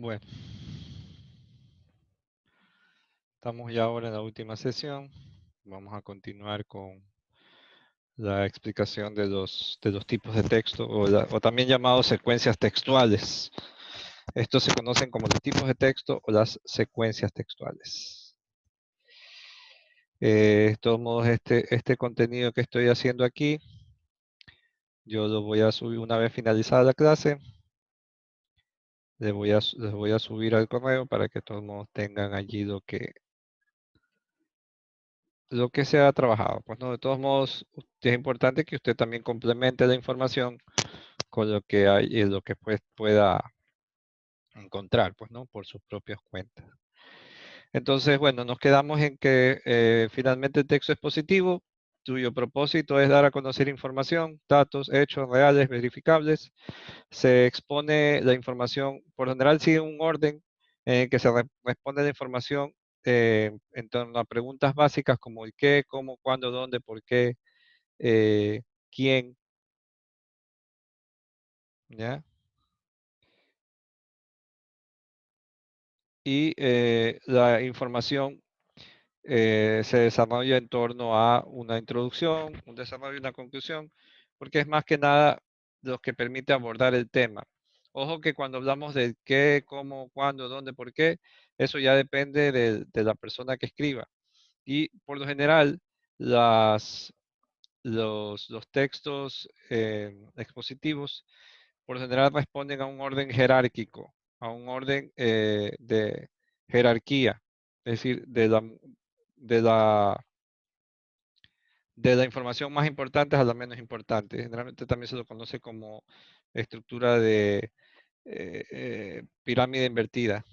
Bueno, estamos ya ahora en la última sesión. Vamos a continuar con la explicación de los tipos de texto o también llamados secuencias textuales. Estos se conocen como los tipos de texto o las secuencias textuales. De todos modos, este contenido que estoy haciendo aquí, yo lo voy a subir una vez finalizada la clase. Les voy a subir al correo para que todos modos tengan allí lo que se ha trabajado. Pues no, de todos modos, es importante que usted también complemente la información con lo que hay y lo que pues pueda encontrar, pues no, por sus propias cuentas. Entonces, bueno, nos quedamos en que finalmente el texto es positivo, cuyo propósito es dar a conocer información, datos, hechos reales, verificables. Se expone la información, por general sigue un orden en el que se responde la información en torno a preguntas básicas como el qué, cómo, cuándo, dónde, por qué, quién, ¿ya? Y la información se desarrolla en torno a una introducción, un desarrollo y una conclusión, porque es más que nada lo que permite abordar el tema. Ojo que cuando hablamos de qué, cómo, cuándo, dónde, por qué, eso ya depende de la persona que escriba. Y por lo general, los textos expositivos, por lo general responden a un orden jerárquico, a un orden de jerarquía, es decir, de la, de la información más importante a la menos importante. Generalmente también se lo conoce como estructura de pirámide invertida,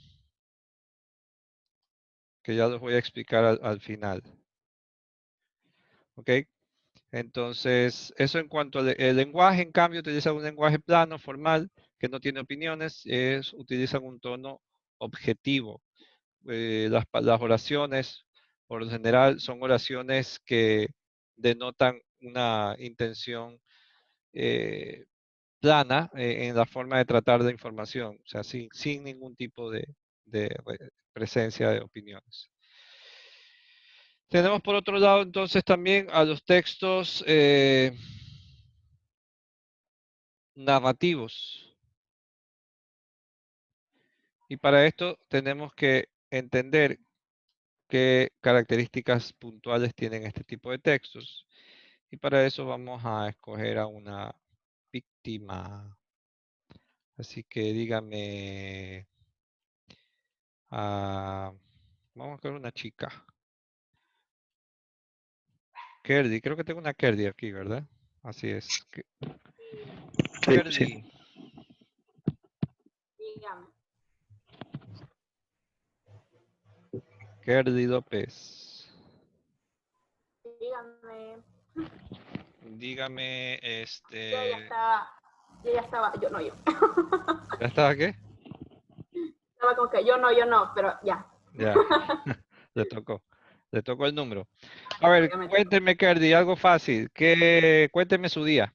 que ya los voy a explicar al final. ¿Ok? Entonces, eso en cuanto al el lenguaje, en cambio, utiliza un lenguaje plano, formal, que no tiene opiniones, utilizan un tono objetivo. Las oraciones, por lo general, son oraciones que denotan una intención plana en la forma de tratar la información, o sea, sin ningún tipo de presencia de opiniones. Tenemos por otro lado entonces también a los textos narrativos. Y para esto tenemos que entender qué características puntuales tienen este tipo de textos. Y para eso vamos a escoger a una víctima. Así que dígame, vamos a escoger una chica. Kerdy, creo que tengo una Kerdy aquí, ¿verdad? Así es. Sí, sí. Kerdy, Dígame. Kerdy López. Dígame. Dígame, Yo ya estaba, yo no, yo. ¿ya estaba qué? Estaba como que yo no, pero ya. Ya, le tocó el número. A ver, Ya me tocó. cuénteme, Kerdy, algo fácil. Cuénteme su día.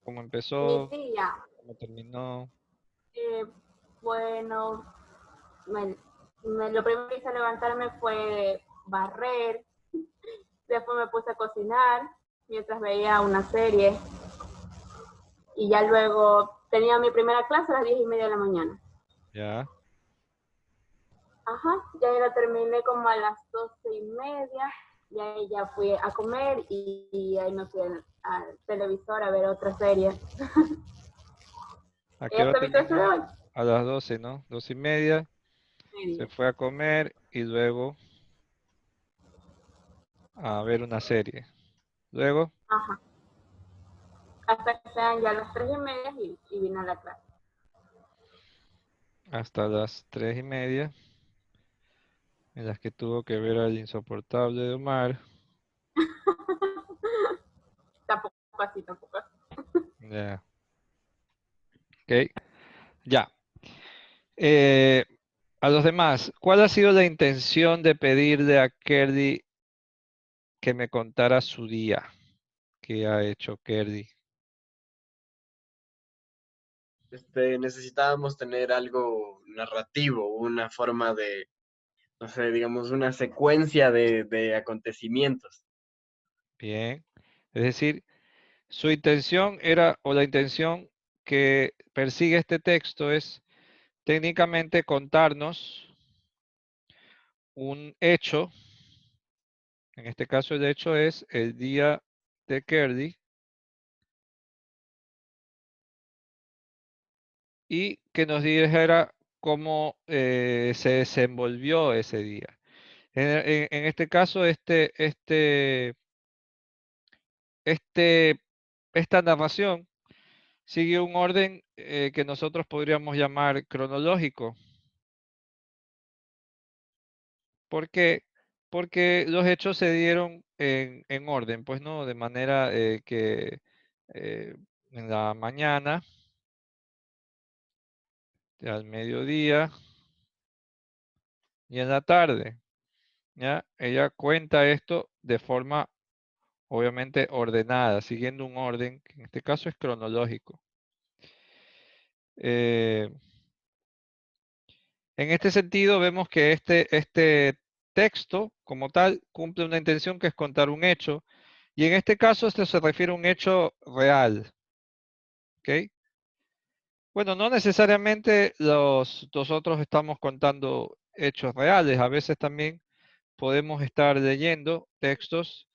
¿Cómo Mi empezó? día, ¿Cómo terminó? eh, bueno, lo primero que hice al levantarme fue barrer, después me puse a cocinar mientras veía una serie y ya luego tenía mi primera clase a las 10:30 de la mañana. Ya. Ajá, ya la terminé como a las 12:30, y ahí ya fui a comer y ahí me fui al televisor a ver otra serie. ¿A qué hora ¿Esta viste de terminó? hoy? A las 12, ¿no? 12:30. Se Media. fue a comer y luego a ver una serie. Luego, Ajá. Hasta que sean ya las 3:30 y vine a la clase. hasta las 3:30, en las que tuvo que ver al insoportable de Omar. Tampoco así, tampoco así. Ya. Ok. Ya. Eh, a los demás, ¿cuál ha sido la intención de pedirle a Kerdy que me contara su día? ¿Qué ha hecho Kerdy? necesitábamos tener algo narrativo, una forma de, no sé, digamos, una secuencia de acontecimientos. Bien. Es decir, su intención era, o la intención que persigue este texto es técnicamente contarnos un hecho. En este caso el hecho es el día de Kerdy y que nos dijera cómo se desenvolvió ese día. En este caso, este, esta narración sigue un orden que nosotros podríamos llamar cronológico. ¿Por qué? Porque los hechos se dieron en orden, pues no, de manera que eh, en la mañana, al mediodía y en la tarde, ¿ya? Ella cuenta esto de forma obviamente ordenada, siguiendo un orden, que en este caso es cronológico. Eh, en este sentido, vemos que este texto, como tal, cumple una intención que es contar un hecho, y en este caso esto se refiere a un hecho real. ¿Ok? Bueno, no necesariamente nosotros estamos contando hechos reales, a veces también podemos estar leyendo textos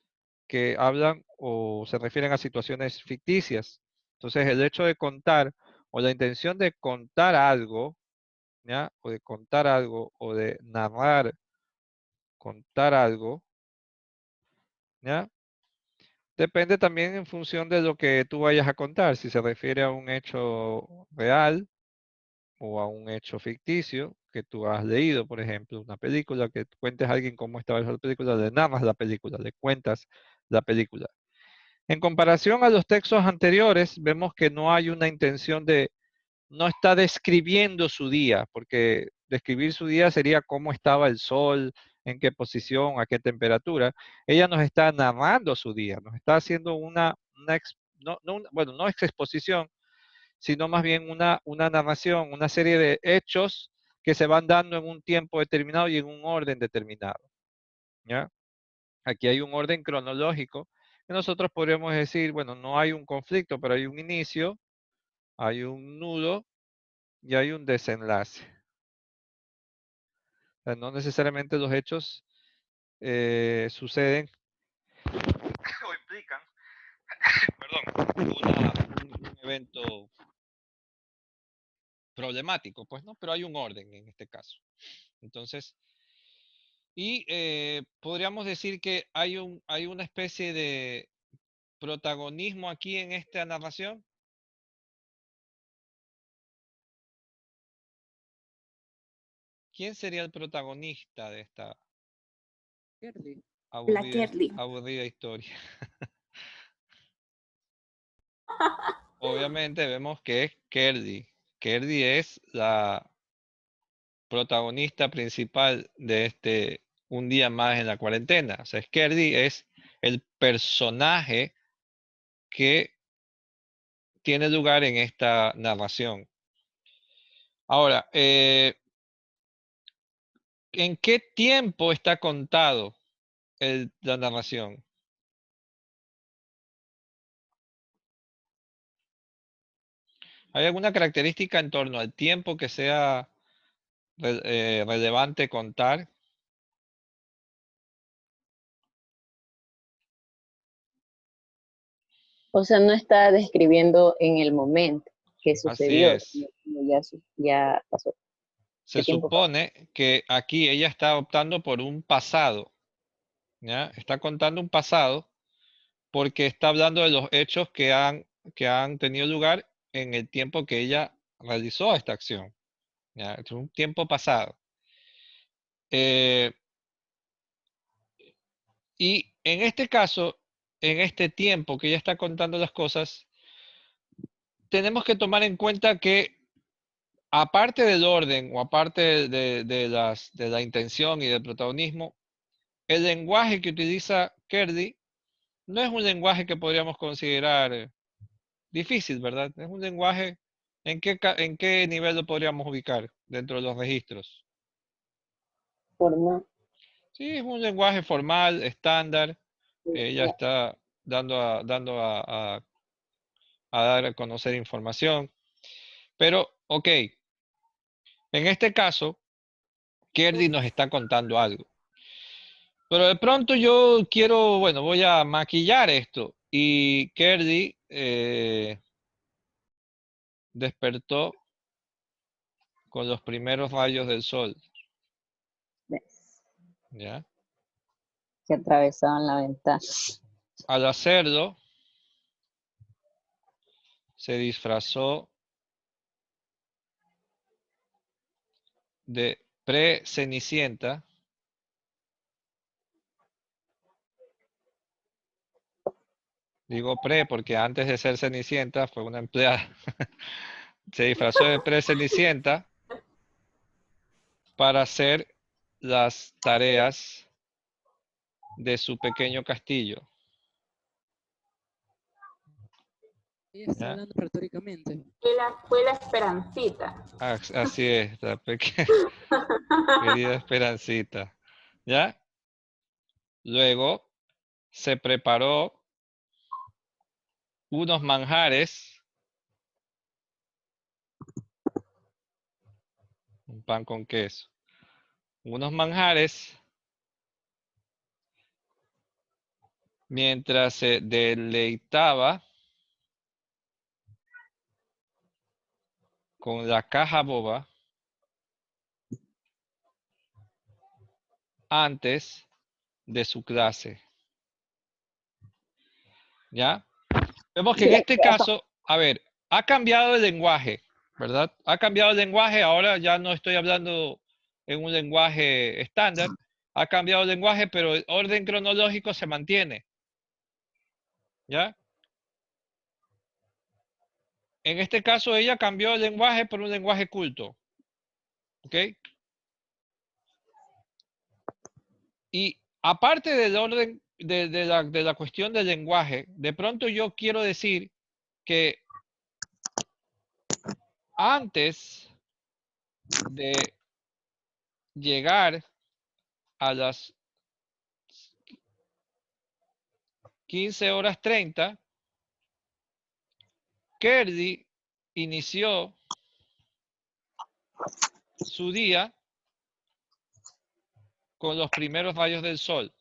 que hablan o se refieren a situaciones ficticias. Entonces, el hecho de contar o la intención de contar algo, ¿ya? O de contar algo o de narrar, contar algo, ¿ya? Depende también en función de lo que tú vayas a contar, si se refiere a un hecho real o a un hecho ficticio que tú has leído, por ejemplo, una película, que cuentes a alguien cómo estaba la película, le narras la película, le cuentas la película. En comparación a los textos anteriores, vemos que no hay una intención de, no está describiendo su día, porque describir su día sería cómo estaba el sol, en qué posición, a qué temperatura. Ella nos está narrando su día, nos está haciendo bueno, no exposición, sino más bien una narración, una serie de hechos que se van dando en un tiempo determinado y en un orden determinado. ¿Ya? Aquí hay un orden cronológico que nosotros podríamos decir, bueno, no hay un conflicto, pero hay un inicio, hay un nudo y hay un desenlace. O sea, no necesariamente los hechos suceden o implican, perdón, un evento problemático, pues no, pero hay un orden en este caso. Entonces, y podríamos decir que hay una especie de protagonismo aquí en esta narración. ¿Quién sería el protagonista de esta La Kerly. aburrida historia? Obviamente vemos que es Kerdy. Kerdy es la protagonista principal de Un día más en la cuarentena. O sea, Kerdy es el personaje que tiene lugar en esta narración. Ahora, ¿en qué tiempo está contado la narración? ¿Hay alguna característica en torno al tiempo que sea relevante contar? O sea, no está describiendo en el momento que Así sucedió, es. ya pasó. Se ¿Qué tiempo pasó? supone que aquí ella está optando por un pasado, ¿ya? Está contando un pasado porque está hablando de los hechos que han tenido lugar en el tiempo que ella realizó esta acción, ¿ya? Es un tiempo pasado. Eh, y en este caso, en este tiempo que ella está contando las cosas, tenemos que tomar en cuenta que aparte del orden o aparte de la intención y del protagonismo, el lenguaje que utiliza Kerdy no es un lenguaje que podríamos considerar difícil, ¿verdad? Es un lenguaje ¿En qué nivel lo podríamos ubicar dentro de los registros? Formal. Sí, es un lenguaje formal, estándar. Ella está a dar a conocer información. Pero, ok, en este caso, Kerdy nos está contando algo. Pero de pronto yo quiero, bueno, voy a maquillar esto. Y Kerdy despertó con los primeros rayos del sol. ¿Ves? ¿Ya? Que atravesaban la ventana. Al hacerlo, se disfrazó de pre-Cenicienta. Digo pre porque antes de ser Cenicienta fue una empleada. Se disfrazó de pre-Cenicienta para hacer las tareas de su pequeño castillo. Ella está ¿Ya? hablando retóricamente. Fue la Esperancita. Así es, la querida Esperancita. ¿Ya? Luego se preparó unos manjares, un pan con queso, unos manjares mientras se deleitaba con la caja boba antes de su clase. ¿Ya? Vemos que en este caso, a ver, ha cambiado el lenguaje, ¿verdad? Ha cambiado el lenguaje, ahora ya no estoy hablando en un lenguaje estándar, ha cambiado el lenguaje, pero el orden cronológico se mantiene. ¿Ya? En este caso ella cambió el lenguaje por un lenguaje culto. ¿Ok? Y aparte del orden de la cuestión del lenguaje, de pronto yo quiero decir que antes de llegar a las 15:30, Kerdy inició su día con los primeros rayos del sol.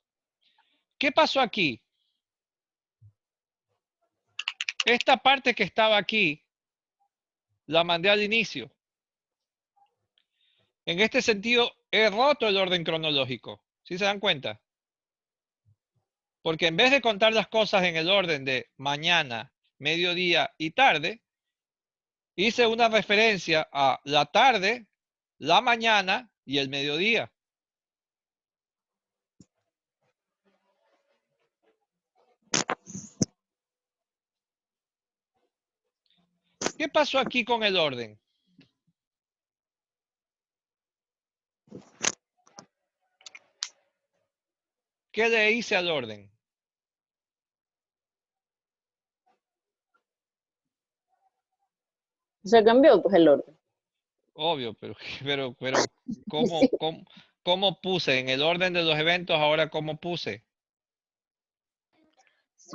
¿Qué pasó aquí? Esta parte que estaba aquí, la mandé al inicio. En este sentido, he roto el orden cronológico. ¿Sí se dan cuenta? Porque en vez de contar las cosas en el orden de mañana, mediodía y tarde, hice una referencia a la tarde, la mañana y el mediodía. ¿Qué pasó aquí con el orden? ¿Qué le hice al orden? Se cambió pues el orden. Obvio, pero ¿cómo puse? En el orden de los eventos, ahora ¿cómo puse?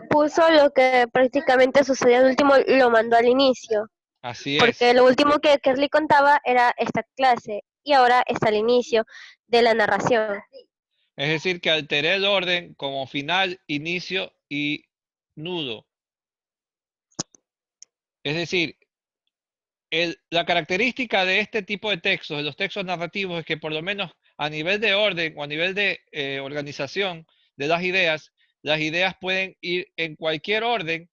Puso lo que prácticamente sucedió al último, lo mandó al inicio, Así porque es. lo último que Kerly contaba era esta clase y ahora está al inicio de la narración. Es decir, que alteré el orden como final, inicio y nudo. Es decir, la característica de este tipo de textos, de los textos narrativos, es que por lo menos a nivel de orden o a nivel de organización de las ideas pueden ir en cualquier orden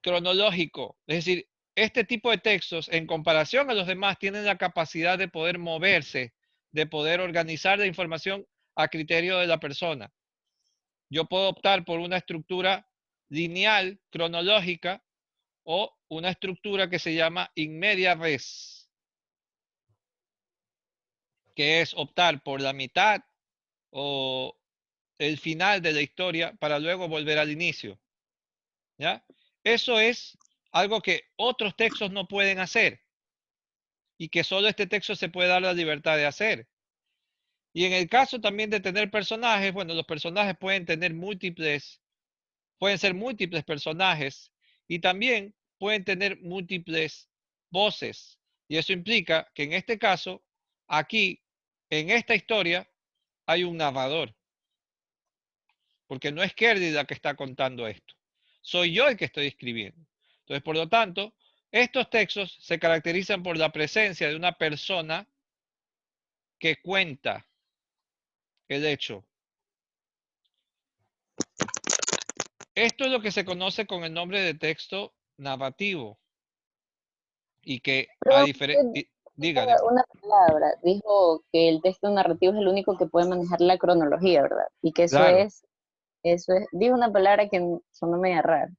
cronológico. Es decir, este tipo de textos, en comparación a los demás, tienen la capacidad de poder moverse, de poder organizar la información a criterio de la persona. Yo puedo optar por una estructura lineal, cronológica, o una estructura que se llama in media res, que es optar por la mitad o el final de la historia para luego volver al inicio. ¿Ya? Eso es algo que otros textos no pueden hacer y que solo este texto se puede dar la libertad de hacer. Y en el caso también de tener personajes, bueno, los personajes pueden tener pueden ser múltiples personajes y también pueden tener múltiples voces. Y eso implica que en este caso, aquí, en esta historia, hay un narrador. Porque no es Kerdy la que está contando esto. Soy yo el que estoy escribiendo. Entonces, por lo tanto, estos textos se caracterizan por la presencia de una persona que cuenta el hecho. Esto es lo que se conoce con el nombre de texto narrativo. Y que a Pero diferencia... Dígame. una palabra, dijo que el texto narrativo es el único que puede manejar la cronología, ¿verdad? Y que Claro. dijo una palabra que sonó media rara.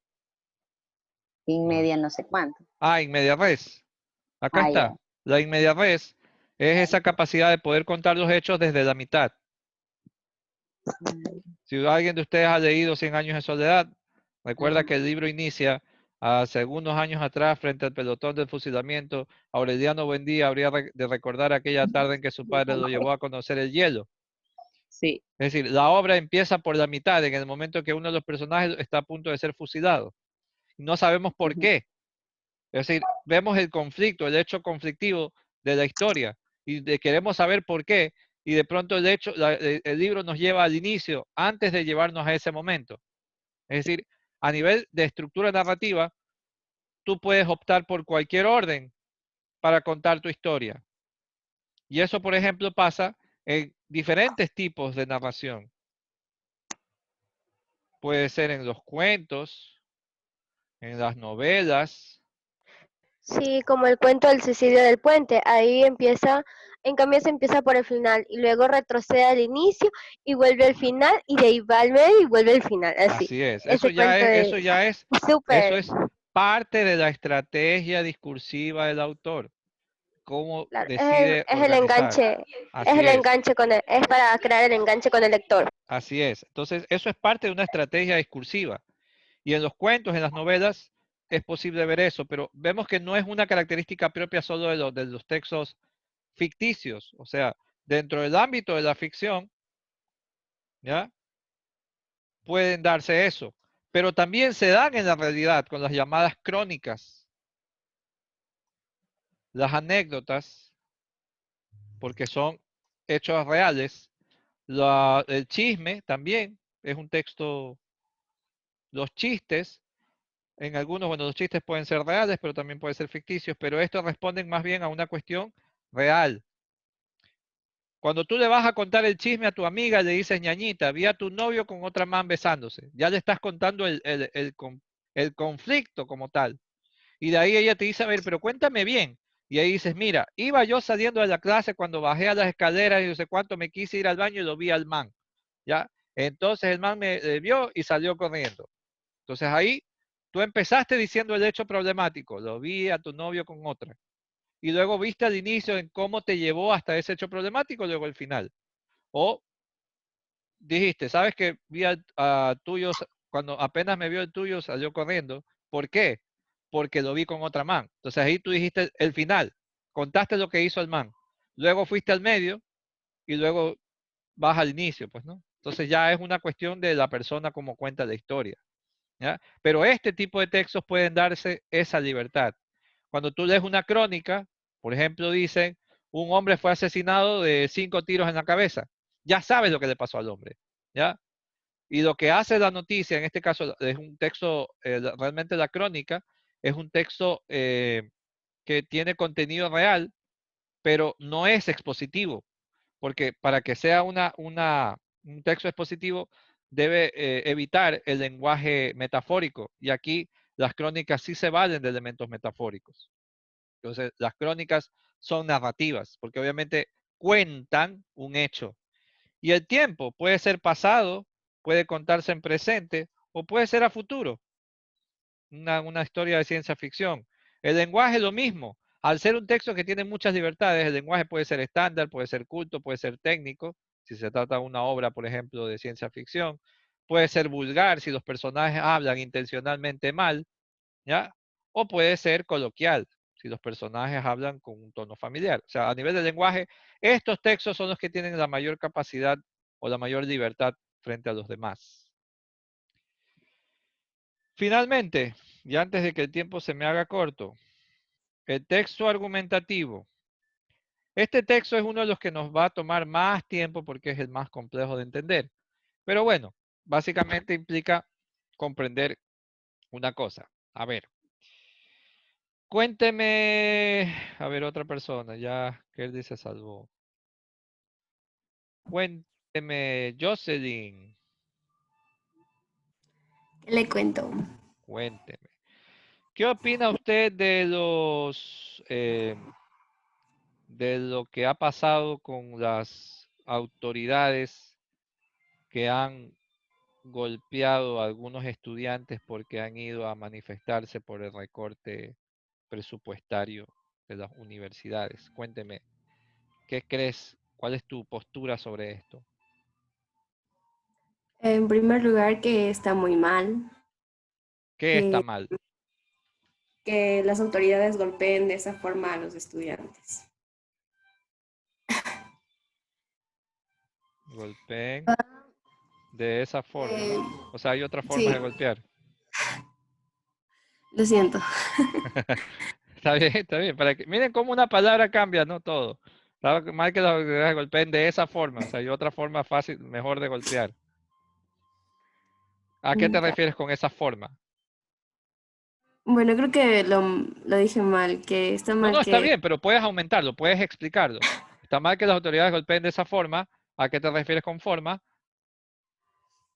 Inmedia no sé cuánto. Ah, in media res. Acá Ah, está. ya. La in media res es esa capacidad de poder contar los hechos desde la mitad. Si alguien de ustedes ha leído 100 años de soledad, recuerda que el libro inicia hace algunos años atrás, frente al pelotón del fusilamiento, Aureliano Buendía habría de recordar aquella tarde en que su padre lo llevó a conocer el hielo. Sí. Es decir, la obra empieza por la mitad, en el momento que uno de los personajes está a punto de ser fusilado. No sabemos por qué. Es decir, vemos el conflicto, el hecho conflictivo de la historia y queremos saber por qué. Y de pronto el libro nos lleva al inicio, antes de llevarnos a ese momento. Es decir, a nivel de estructura narrativa, tú puedes optar por cualquier orden para contar tu historia. Y eso, por ejemplo, pasa en diferentes tipos de narración. Puede ser en los cuentos, en las novelas. Sí, como el cuento del suicidio del puente, ahí empieza, en cambio se empieza por el final y luego retrocede al inicio y vuelve al final y de ahí va al medio y vuelve al final, así. Así es. Ese cuento es Eso súper, es parte de la estrategia discursiva del autor. Cómo claro, decide es el organizar. enganche, es Así el es. enganche es para crear el enganche con el lector. Así es. Entonces, eso es parte de una estrategia discursiva. Y en los cuentos, en las novelas, es posible ver eso, pero vemos que no es una característica propia solo de los textos ficticios. O sea, dentro del ámbito de la ficción, ¿ya? Pueden darse eso. Pero también se dan en la realidad con las llamadas crónicas, las anécdotas, porque son hechos reales. El chisme también es un texto, los chistes, en algunos, bueno, los chistes pueden ser reales, pero también pueden ser ficticios, pero estos responden más bien a una cuestión real. Cuando tú le vas a contar el chisme a tu amiga, le dices, ñañita, vi a tu novio con otra man besándose. Ya le estás contando el conflicto como tal. Y de ahí ella te dice, a ver, pero cuéntame bien. Y ahí dices, mira, iba yo saliendo de la clase cuando bajé a las escaleras y no sé cuánto me quise ir al baño y lo vi al man. ¿Ya? Entonces el man me vio y salió corriendo. Entonces ahí tú empezaste diciendo el hecho problemático, lo vi a tu novio con otra. Y luego viste al inicio en cómo te llevó hasta ese hecho problemático, luego el final. O dijiste, ¿sabes que vi a tuyo, cuando apenas me vio el tuyo, salió corriendo? ¿Por qué? Porque lo vi con otra man. Entonces ahí tú dijiste el final, contaste lo que hizo el man. Luego fuiste al medio y luego vas al inicio, pues, ¿no? Entonces ya es una cuestión de la persona como cuenta la historia. ¿Ya? Pero este tipo de textos pueden darse esa libertad. Cuando tú lees una crónica, por ejemplo, dicen, un hombre fue asesinado de 5 tiros en la cabeza. Ya sabes lo que le pasó al hombre. ¿Ya? Y lo que hace la noticia, en este caso es un texto, realmente la crónica, es un texto que tiene contenido real, pero no es expositivo, porque para que sea un texto expositivo debe evitar el lenguaje metafórico, y aquí las crónicas sí se valen de elementos metafóricos. Entonces, las crónicas son narrativas, porque obviamente cuentan un hecho. Y el tiempo puede ser pasado, puede contarse en presente o puede ser a futuro. Una historia de ciencia ficción. El lenguaje es lo mismo. Al ser un texto que tiene muchas libertades, el lenguaje puede ser estándar, puede ser culto, puede ser técnico, si se trata de una obra, por ejemplo, de ciencia ficción. Puede ser vulgar si los personajes hablan intencionalmente mal, ¿ya? o puede ser coloquial, si los personajes hablan con un tono familiar. O sea, a nivel de lenguaje, estos textos son los que tienen la mayor capacidad o la mayor libertad frente a los demás. Finalmente, y antes de que el tiempo se me haga corto, el texto argumentativo. Este texto es uno de los que nos va a tomar más tiempo porque es el más complejo de entender. Pero bueno, básicamente implica comprender una cosa. A ver, cuénteme, a ver, otra persona, ya que él dice salvó. Cuénteme, Jocelyn, Le cuento. cuénteme. ¿Qué opina usted de de lo que ha pasado con las autoridades que han golpeado a algunos estudiantes porque han ido a manifestarse por el recorte presupuestario de las universidades? Cuénteme, ¿qué crees? ¿Cuál es tu postura sobre esto? En primer lugar, que está muy mal ¿Qué está que, mal? que las autoridades golpeen de esa forma a los estudiantes. Golpeen de esa forma. Eh, O sea, hay otras formas sí, de golpear. lo siento. Está bien. Para que, miren cómo una palabra cambia, ¿no? Todo. Está mal que las autoridades golpeen de esa forma. O sea, hay otra forma fácil, mejor de golpear. ¿A qué te Ya. refieres con esa forma? Bueno, creo que lo dije mal, que está No, mal no, está que... bien, pero puedes aumentarlo, puedes explicarlo. Está mal que las autoridades golpeen de esa forma. ¿A qué te refieres con forma?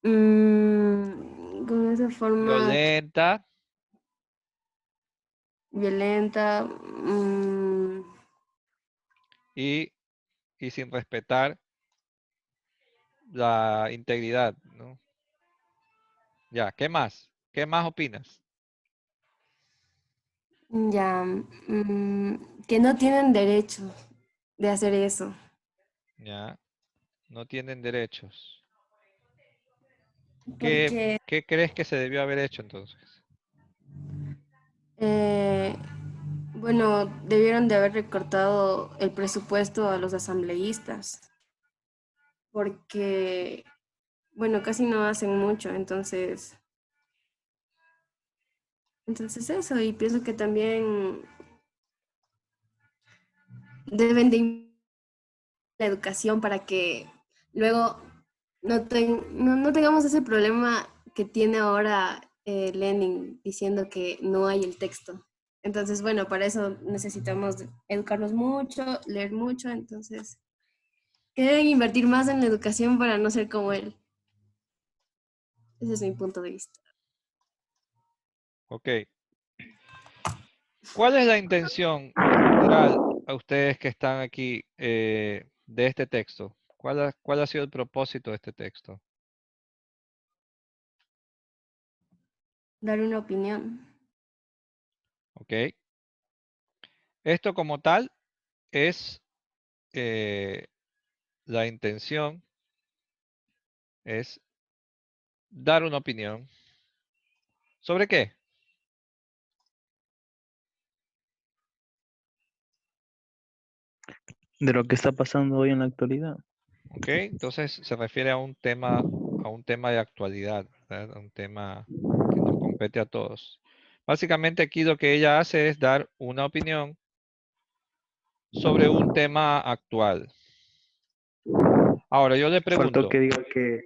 con esa forma Violenta violenta. y, y sin respetar la integridad, ¿no? Ya, ¿qué más? ¿Qué más opinas? Ya, que no tienen derecho de hacer eso. Ya, no tienen derechos. ¿Qué, Porque, qué crees que se debió haber hecho entonces? eh, bueno, debieron de haber recortado el presupuesto a los asambleístas, porque, bueno, casi no hacen mucho, entonces eso, y pienso que también deben de la educación para que luego no tengamos ese problema que tiene ahora Lenin diciendo que no hay el texto. Entonces, bueno, para eso necesitamos educarnos mucho, leer mucho, entonces, que deben invertir más en la educación para no ser como él. Ese es mi punto de vista. Ok. ¿Cuál es la intención general a ustedes que están aquí de este texto? ¿Cuál ha sido el propósito de este texto? Dar una opinión. Ok. Esto como tal es eh, la intención, es dar una opinión. ¿Sobre qué? De lo que está pasando hoy en la actualidad. Ok, entonces se refiere a un tema de actualidad, ¿verdad? A un tema que nos compete a todos. Básicamente aquí lo que ella hace es dar una opinión sobre un tema actual. Ahora yo le Faltó pregunto, que diga que,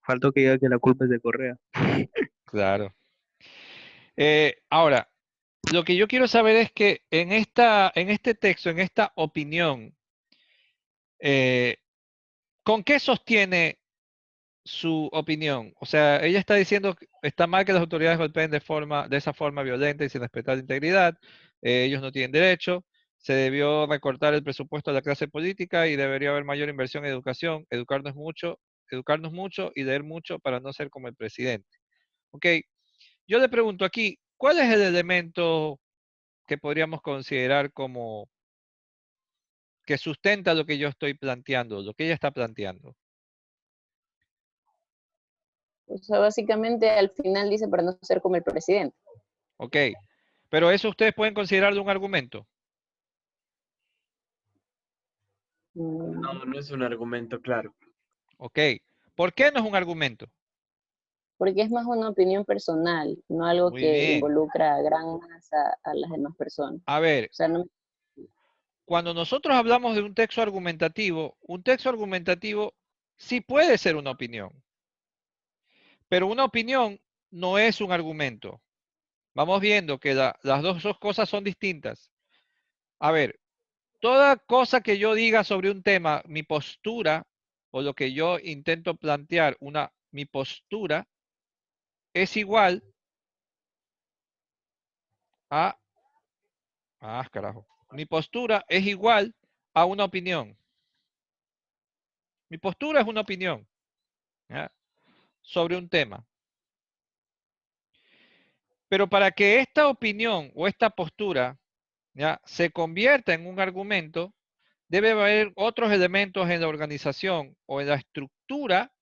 faltó que diga que la culpa es de Correa. claro. Ahora, lo que yo quiero saber es que en este texto, en esta opinión, ¿con qué sostiene su opinión? O sea, ella está diciendo que está mal que las autoridades golpeen de esa forma violenta y sin respetar la integridad. Ellos no tienen derecho. Se debió recortar el presupuesto de la clase política y debería haber mayor inversión en educación, educarnos mucho y leer mucho para no ser como el presidente. Ok, yo le pregunto aquí, ¿cuál es el elemento que podríamos considerar como que sustenta lo que yo estoy planteando, lo que ella está planteando? O sea, básicamente al final dice para no ser como el presidente. Ok, Pero eso ustedes pueden considerarlo un argumento. No, no es un argumento claro. Ok. ¿Por qué no es un argumento? Porque es más una opinión personal, no algo Muy que bien. involucra a gran masa a las demás personas. A ver, O sea, no, cuando nosotros hablamos de un texto argumentativo sí puede ser una opinión. Pero una opinión no es un argumento. Vamos viendo que las dos cosas son distintas. A ver, toda cosa que yo diga sobre un tema, mi postura o lo que yo intento plantear, mi postura es igual a, carajo, mi postura es igual a una opinión. Mi postura es una opinión, ¿ya? Sobre un tema. Pero para que esta opinión o esta postura, ¿ya?, se convierta en un argumento, debe haber otros elementos en la organización o en la estructura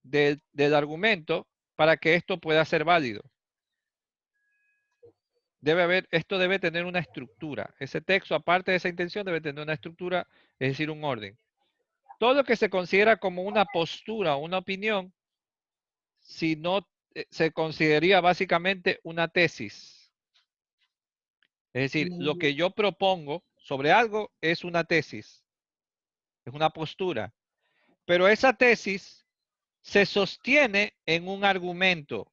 del argumento para que esto pueda ser válido. Esto debe tener una estructura. Ese texto, aparte de esa intención, debe tener una estructura, es decir, un orden. Todo lo que se considera como una postura o una opinión, si no, se consideraría básicamente una tesis. Es decir, lo que yo propongo sobre algo es una tesis, es una postura. Pero esa tesis se sostiene en un argumento.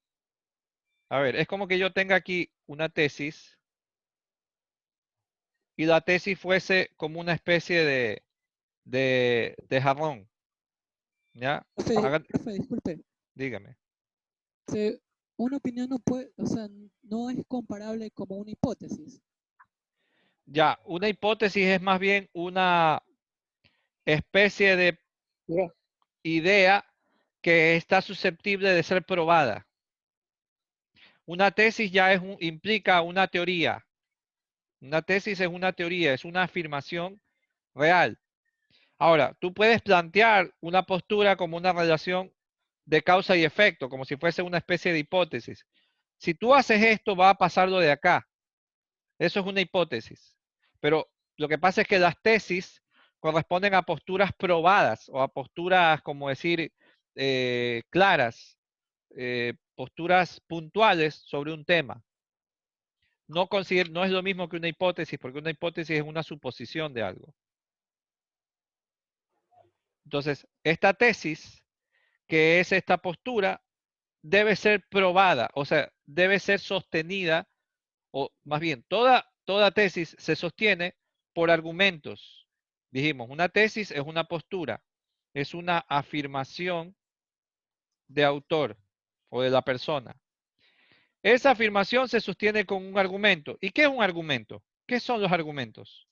A ver, es como que yo tenga aquí una tesis y la tesis fuese como una especie de jarrón. ¿Ya? Profe, disculpe. Dígame. Una opinión no puede, o sea, no es comparable como una hipótesis. Ya, una hipótesis es más bien una especie de idea que está susceptible de ser probada. Una tesis ya implica una teoría. Una tesis es una teoría, es una afirmación real. Ahora, tú puedes plantear una postura como una relación de causa y efecto, como si fuese una especie de hipótesis. Si tú haces esto, va a pasar lo de acá. Eso es una hipótesis. Pero lo que pasa es que las tesis corresponden a posturas probadas o a posturas, como decir, claras, posturas puntuales sobre un tema. No es lo mismo que una hipótesis, porque una hipótesis es una suposición de algo. Entonces, esta tesis, que es esta postura, debe ser probada, o sea, debe ser sostenida, o más bien, toda tesis se sostiene por argumentos. Dijimos, una tesis es una postura, es una afirmación de autor o de la persona. Esa afirmación se sostiene con un argumento. ¿Y qué es un argumento? ¿Qué son los argumentos?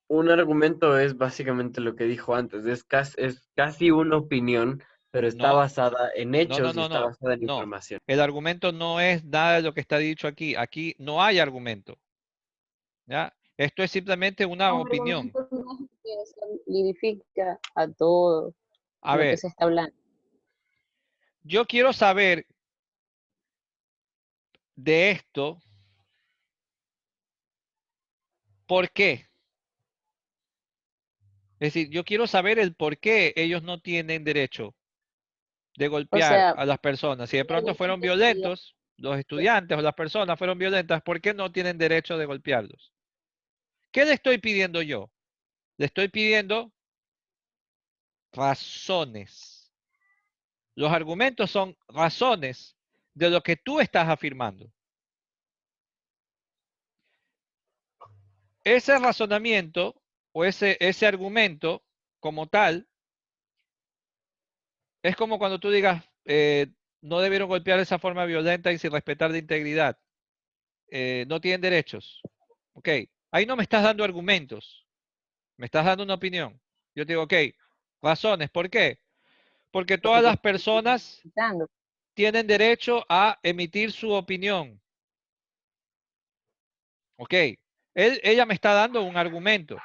Un argumento es básicamente lo que dijo antes, es casi una opinión, pero está No, basada en hechos y está no. basada en No. información. El argumento no es nada de lo que está dicho aquí. Aquí no hay argumento. ¿Ya? Esto es simplemente una un opinión. argumento no es que solidifica a todo A lo que ver, se está hablando. yo quiero saber de esto, ¿por qué? Es decir, yo quiero saber el por qué ellos no tienen derecho de O golpear sea, a las personas. Si de el pronto fueron argumento sería, violentos, los estudiantes o las personas fueron violentas, ¿por qué no tienen derecho de golpearlos? ¿Qué le estoy pidiendo yo? Le estoy pidiendo razones. Los argumentos son razones de lo que tú estás afirmando. Ese razonamiento o ese argumento como tal es como cuando tú digas, no debieron golpear de esa forma violenta y sin respetar la integridad. No tienen derechos. Ok, ahí no me estás dando argumentos, me estás dando una opinión. Yo te digo, ok, razones, ¿por qué? Porque todas porque las personas quitando. tienen derecho a emitir su opinión. Ok, ella me está dando un argumento,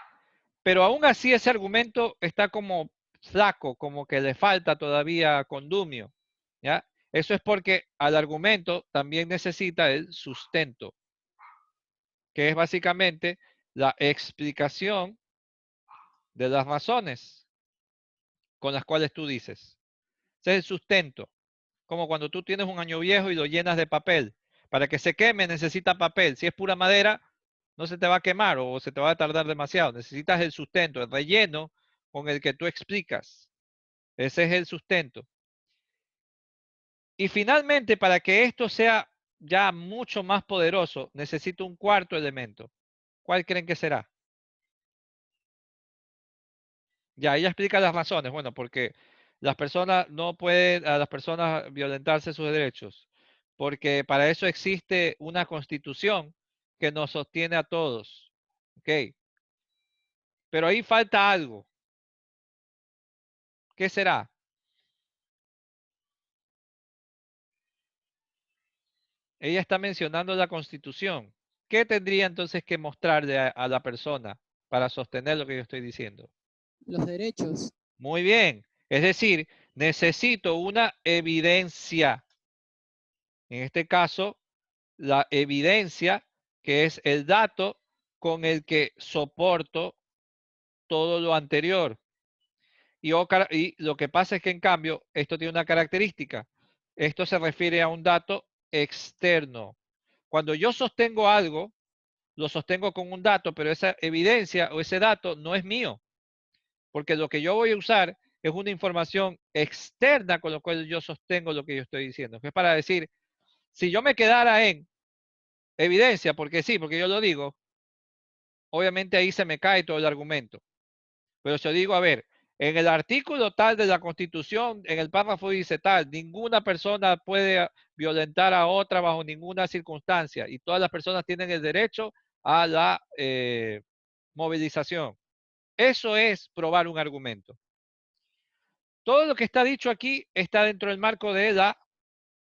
pero aún así ese argumento está como flaco, como que le falta todavía condumio. ¿Ya? Eso es porque al argumento también necesita el sustento, que es básicamente la explicación de las razones con las cuales tú dices. Ese es el sustento. Como cuando tú tienes un año viejo y lo llenas de papel. Para que se queme necesita papel. Si es pura madera, no se te va a quemar o se te va a tardar demasiado. Necesitas el sustento, el relleno con el que tú explicas. Ese es el sustento. Y finalmente, para que esto sea ya mucho más poderoso, necesito un cuarto elemento. ¿Cuál creen que será? Ya, ella explica las razones. Bueno, porque las personas no pueden, a las personas violentarse sus derechos. Porque para eso existe una constitución que nos sostiene a todos. ¿Ok? Pero ahí falta algo. ¿Qué será? Ella está mencionando la constitución. ¿Qué tendría entonces que mostrarle a la persona para sostener lo que yo estoy diciendo? Los derechos. Muy bien. Es decir, necesito una evidencia. En este caso, la evidencia, que es el dato con el que soporto todo lo anterior. Y lo que pasa es que en cambio, esto tiene una característica. Esto se refiere a un dato externo. Cuando yo sostengo algo, lo sostengo con un dato, pero esa evidencia o ese dato no es mío. Porque lo que yo voy a usar es una información externa con lo cual yo sostengo lo que yo estoy diciendo. Es para decir, si yo me quedara en evidencia, porque sí, porque yo lo digo, obviamente ahí se me cae todo el argumento. Pero si yo digo, a ver, en el artículo tal de la Constitución, en el párrafo dice tal, ninguna persona puede violentar a otra bajo ninguna circunstancia y todas las personas tienen el derecho a la movilización. Eso es probar un argumento. Todo lo que está dicho aquí está dentro del marco de la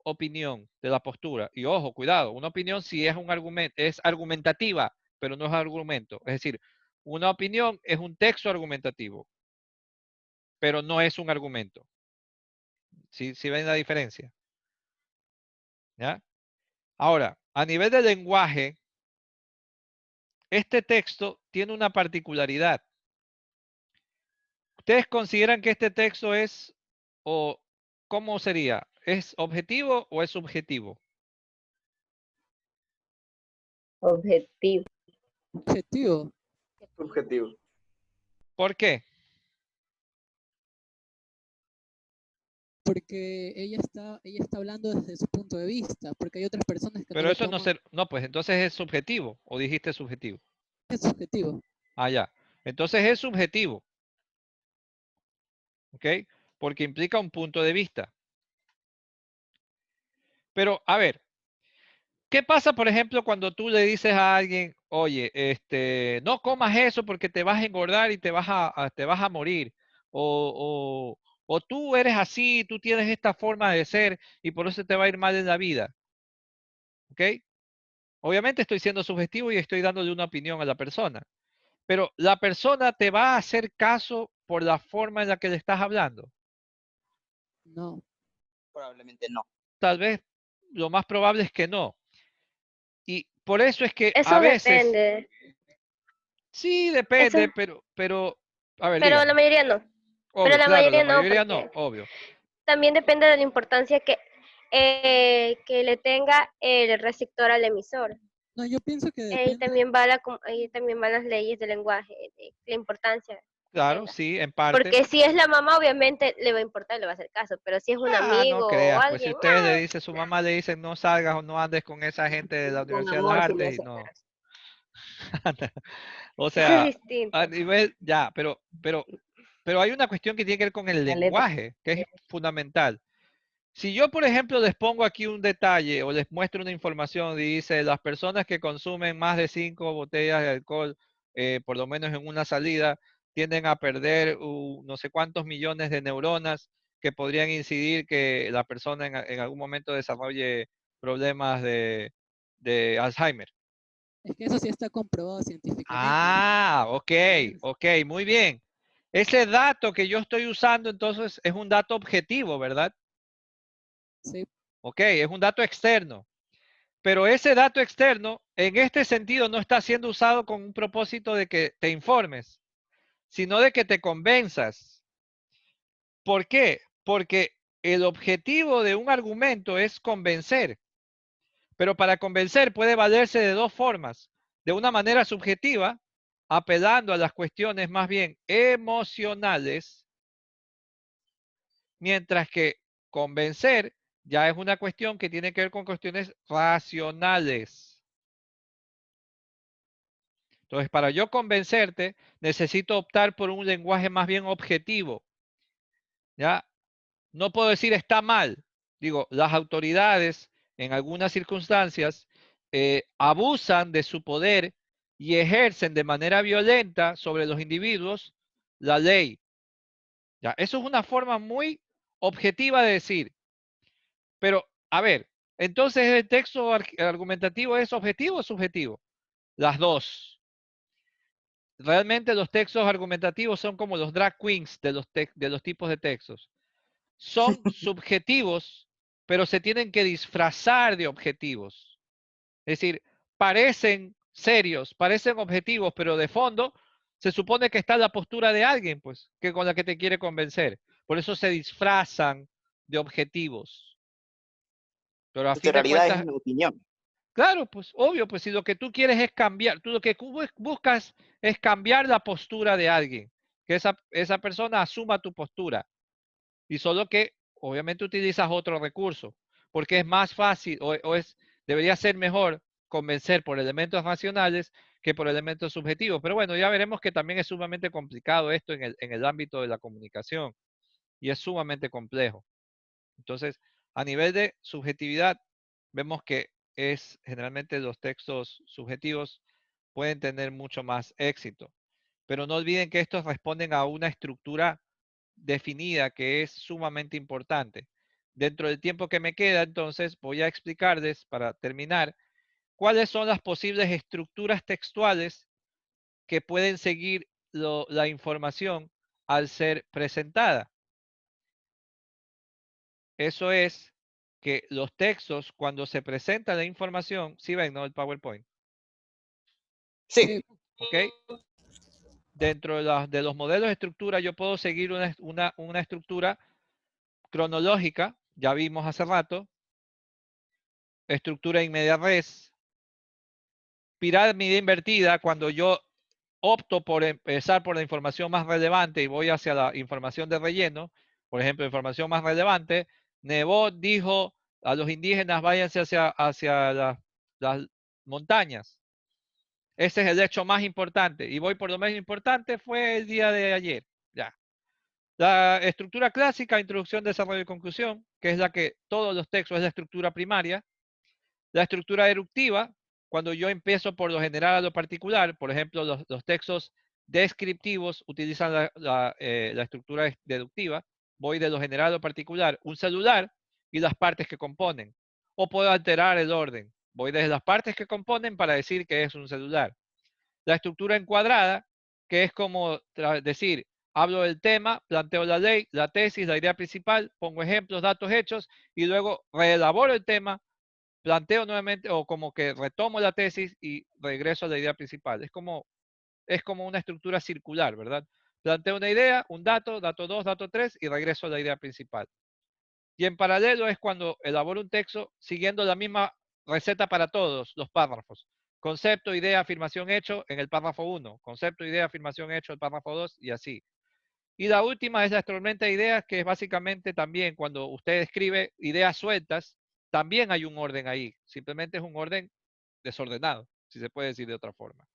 opinión, de la postura. Y ojo, cuidado, una opinión sí es un argumento, es argumentativa, pero no es argumento. Es decir, una opinión es un texto argumentativo, pero no es un argumento. ¿Sí ven la diferencia? ¿Ya? Ahora, a nivel de lenguaje, este texto tiene una particularidad. ¿Ustedes consideran que este texto es, o cómo sería? ¿Es objetivo o es subjetivo? Objetivo. Objetivo. Subjetivo. ¿Por qué? Porque ella está hablando desde su punto de vista, porque hay otras personas que no Pero lo eso no toman. ser, no, pues entonces es subjetivo, o dijiste subjetivo. Es subjetivo. Ah, ya. Entonces es subjetivo. ¿Ok? Porque implica un punto de vista. Pero, a ver, ¿qué pasa, por ejemplo, cuando tú le dices a alguien, oye, no comas eso porque te vas a engordar y te vas a morir? O tú eres así, tú tienes esta forma de ser y por eso te va a ir mal en la vida. ¿Ok? Obviamente estoy siendo subjetivo y estoy dándole una opinión a la persona. Pero la persona te va a hacer caso por la forma en la que le estás hablando. No. Probablemente no. Tal vez lo más probable es que no. Y por eso es que a Eso veces, depende, sí, eso, depende, pero, a ver, pero la dígame. mayoría no. Pero Obvio, la claro, la mayoría no, mayoría no, porque obvio. también depende de la importancia que le tenga el receptor al emisor. No, yo pienso que Ahí depende. también ahí también van las leyes del lenguaje, de la importancia que Claro, tenga. sí, en parte. Porque si es la mamá, obviamente le va a importar, le va a hacer caso. Pero si es un Ah, no amigo o creas, pues si alguien, ustedes le dicen, su mamá le dice, no salgas o no andes con esa gente de la con Universidad de las amor sí le Artes y hace, no. pero O es sea, distinto. a nivel, ya, pero hay una cuestión que tiene que ver con el La letra. lenguaje, que es fundamental. Si yo, por ejemplo, les pongo aquí un detalle o les muestro una información y dice, las personas que consumen más de 5 botellas de alcohol, por lo menos en una salida, tienden a perder no sé cuántos millones de neuronas que podrían incidir que la persona en algún momento desarrolle problemas de Alzheimer. Es que eso sí está comprobado científicamente. Ah, ok, muy bien. Ese dato que yo estoy usando entonces es un dato objetivo, ¿verdad? Sí. ¿Ok? Es un dato externo. Pero ese dato externo, en este sentido, no está siendo usado con un propósito de que te informes, sino de que te convenzas. ¿Por qué? Porque el objetivo de un argumento es convencer. Pero para convencer puede valerse de dos formas. De una manera subjetiva, apelando a las cuestiones más bien emocionales, mientras que convencer ya es una cuestión que tiene que ver con cuestiones racionales. Entonces, para yo convencerte, necesito optar por un lenguaje más bien objetivo. ¿Ya? No puedo decir está mal. Digo, las autoridades en algunas circunstancias abusan de su poder y ejercen de manera violenta sobre los individuos la ley. ¿Ya? Eso es una forma muy objetiva de decir. Pero, a ver, entonces el texto argumentativo ¿es objetivo o subjetivo? Las dos. Realmente los textos argumentativos son como los drag queens de los tipos de textos. Son subjetivos, pero se tienen que disfrazar de objetivos. Es decir, parecen serios, parecen objetivos, pero de fondo se supone que está la postura de alguien, pues, que con la que te quiere convencer. Por eso se disfrazan de objetivos. Pero a En fin de realidad es cuentas, mi opinión. claro, pues obvio, pues si lo que tú quieres es cambiar, tú lo que buscas es cambiar la postura de alguien, que esa persona asuma tu postura. Y solo que obviamente utilizas otro recurso, porque es más fácil debería ser mejor convencer por elementos racionales que por elementos subjetivos. Pero bueno, ya veremos que también es sumamente complicado esto en el ámbito de la comunicación y es sumamente complejo. Entonces, a nivel de subjetividad, vemos que generalmente los textos subjetivos pueden tener mucho más éxito. Pero no olviden que estos responden a una estructura definida que es sumamente importante. Dentro del tiempo que me queda, entonces, voy a explicarles, para terminar, cuáles son las posibles estructuras textuales que pueden seguir la información al ser presentada. Eso es que los textos, cuando se presenta la información, ¿sí ven, no? El PowerPoint. Sí. ¿Ok? Dentro de los modelos de estructura, yo puedo seguir una estructura cronológica, ya vimos hace rato, estructura en media res, pirámide invertida, cuando yo opto por empezar por la información más relevante y voy hacia la información de relleno. Por ejemplo, información más relevante, Nebot dijo a los indígenas váyanse hacia las montañas. Ese es el hecho más importante. Y voy por lo más importante, fue el día de ayer. Ya. La estructura clásica, introducción, desarrollo y conclusión, que es la que todos los textos es la estructura primaria. La estructura deductiva, cuando yo empiezo por lo general a lo particular, por ejemplo, los textos descriptivos utilizan la estructura deductiva, voy de lo general a lo particular, un celular y las partes que componen. O puedo alterar el orden, voy desde las partes que componen para decir que es un celular. La estructura encuadrada, que es como decir, hablo del tema, planteo la ley, la tesis, la idea principal, pongo ejemplos, datos, hechos, y luego reelaboro el tema, planteo nuevamente o como que retomo la tesis y regreso a la idea principal. Es como una estructura circular, ¿verdad? Planteo una idea, un dato, dato 2, dato 3 y regreso a la idea principal. Y en paralelo es cuando elaboro un texto siguiendo la misma receta para todos los párrafos. Concepto, idea, afirmación, hecho en el párrafo 1. Concepto, idea, afirmación, hecho en el párrafo 2 y así. Y la última es la tormenta de ideas, que es básicamente también cuando usted escribe ideas sueltas, también hay un orden ahí. Simplemente es un orden desordenado, si se puede decir de otra forma.